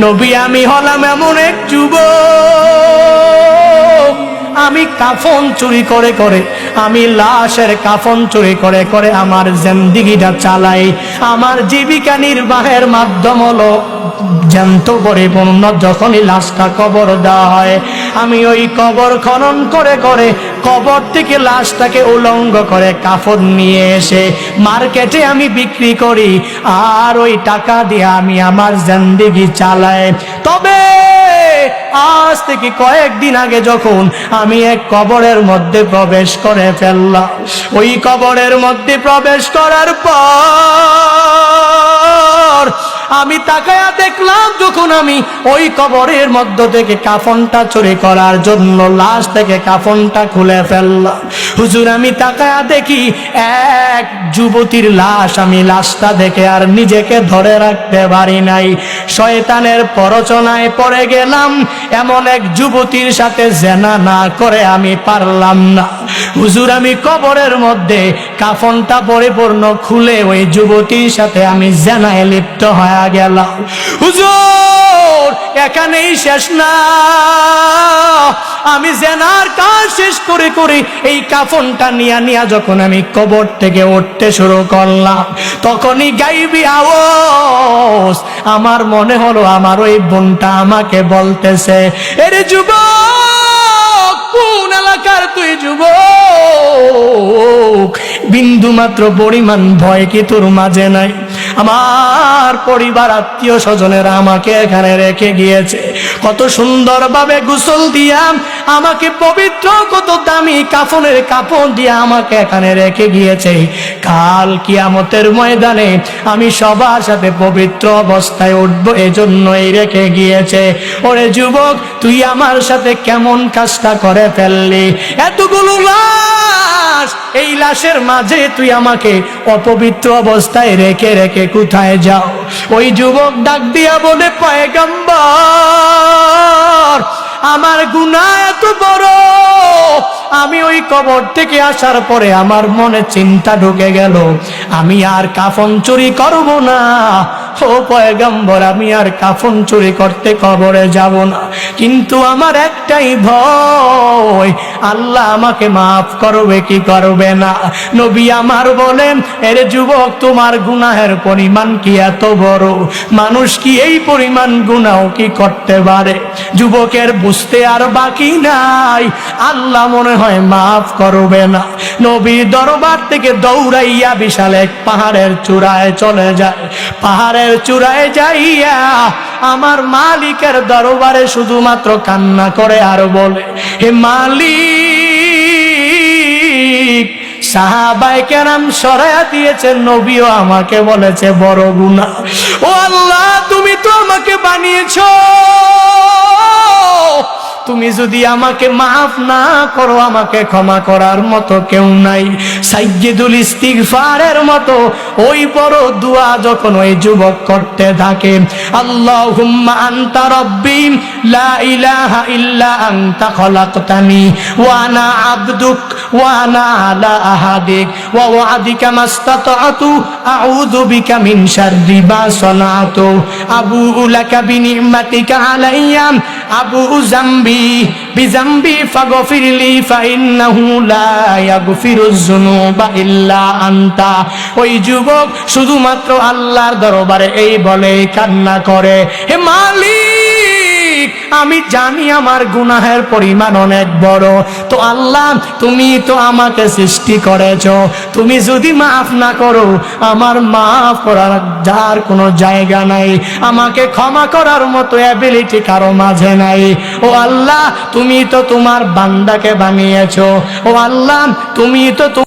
নবী আমি হলাম এমন এক যুবক, আমি কাফন চুরি করে করে, আমি লাশের কাফন চুরি করে করে আমার জিন্দেগিটা চালাই। আমার জীবিকা নির্বাহের মাধ্যম হলো জ্যান্ত পরিপূর্ণ যখনই লাশটা কবর দেওয়া হয়, আমি ওই কবর খনন করে করে কবর থেকে লাশটাকে উলঙ্গ করে কাফন নিয়ে এসে মার্কেটে আমি বিক্রি করি, আর ওই টাকা দিয়ে আমি আমার জিন্দেগি চালাই। তবে আজ থেকে কয়েকদিন আগে যখন আমি এক কবরের মধ্যে প্রবেশ করে ফেললাম, ওই কবরের মধ্যে প্রবেশ করার পর আমি তাকায়া দেখলাম, যখন আমি ওই কবরের মধ্য থেকে কাফনটা চুরি করার জন্য লাশ থেকে কাফনটা খুলে ফেললাম, হুজুর আমি তাকায়া দেখি এক যুবতীর লাশ। আমি লাশটা দেখে আর নিজেকে ধরে রাখতে পারি নাই, শয়তানের প্ররোচনায় পড়ে গেলাম। এমন এক যুবতীর সাথে জেনা না করে আমি পারলাম না। হুজুর আমি কবরের মধ্যে কাফনটা পরিপূর্ণ খুলে ওই যুবতীর সাথে আমি জেনায় লিপ্ত হয়ে গেলাম। হুজুর এখানেই শেষ না, আমি জেনার কাজ শেষ করে করে এই কাফনটা নিয়া যখন আমি কবর থেকে উঠতে শুরু করলাম, তখনই গাইবি আওয়াজ আমার মনে হলো আমার ওই বোনটা আমাকে বলতেছে, এরে যুবক, কোন এলাকার তুই যুবক? বিন্দু মাত্র পরিমাণ ভয় কি তোর মাঝে নাই? আমার পরিবার আত্মীয় স্বজনেরা আমাকে এখানে রেখে গিয়েছে, কত সুন্দর ভাবে গোসল দিয়া আমাকে পবিত্র, কত দামি কাফনের কাপড় দিয়ে আমাকে এখানে রেখে গিয়েছে। কাল কিয়ামতের ময়দানে আমি সবার সাথে পবিত্র অবস্থায় উঠবো, এজন্যই রেখে গিয়েছে। ওরে যুবক, তুই আমার সাথে কেমন কাজটা করে ফেললি? এতগুলো লাশ, এই লাশের মাঝে তুই আমাকে অপবিত্র অবস্থায় রেখে রেখে কোথায় যাও? ওই যুবক ডাক দিয়া বলে, পয়গম্বর আমার গুনাহ এত বড়, আমি ওই কবর থেকে আসার পরে আমার মনে চিন্তা ঢুকে গেল, আমি আর কাফন চুরি করব না। ও পয়গম্বর, আমি আর কাফন চুরি করতে কবরে যাব না, কিন্তু আমার একটাই ভয়, আল্লাহ আমাকে মাফ করবে কি করবে না? নবী আমার বলেন, এর যুবক, তোমার গুনাহের পরিমাণ কি এত বড়? মানুষ কি এই পরিমাণ গুনাহ কি করতে পারে? যুবকের বুঝতে আর বাকি নাই, আল্লাহ মনে হয় মাফ করবে না। নবীর দরবার থেকে দৌড়াইয়া বিশাল এক পাহাড়ের চূড়ায় চলে যায়। পাহাড়ের চূড়ায় যাইয়া আমার মালিকের দরবারে শুধুমাত্র কান্না করে আর বলে, হে মালিক, সাহাবায়ে কেরাম সরায়া দিয়েছে, নবীও আমাকে বলেছে বড় গুনাহ। ও আল্লাহ, তুমি তো আমাকে বানিয়েছো, তুমি যদি আমাকে মাফ না করো, আমাকে ক্ষমা করার মতো কেউ নাই। সাইয়্যিদুল ইস্তিগফারের মতো ওই বড় দোয়া যখন ওই যুবক করতে থাকে, আল্লাহুম্মা আনতা রাব্বি লা ইলাহা ইল্লা আনতা খলাকতানি ওয়া আনা আবদুক ওয়া আনা আলা আহাদিক ওয়া ওয়াদিকা মাস্তাতআতু আউযু বিকা মিন শাররি মা সানাতু আবুউ লাকা বিনি'মাতিকা আলাইয়া আবুউ যামবি বিযামবি ফাগফিরলি ফাইন্নাহু লা ইয়াগফিরুয যুনুবা ইল্লা আনতা। ওই যুবক শুধুমাত্র আল্লাহর দরবারে এই বলে কান্না করে, হে মালিক, আমি জানি আমার গুনাহের পরিমাণ অনেক বড়, তো আল্লাহ তুমি তো আমাকে সৃষ্টি করেছো, তুমি যদি মাফ না করো, আমার মাফ করার যার কোনো জায়গা নাই, আমাকে ক্ষমা করার মতো অ্যাবিলিটি কারো মাঝে নাই। ও আল্লাহ, তুমি তো তোমার বান্দাকে বানিয়েছো, ও আল্লাহ তুমি তো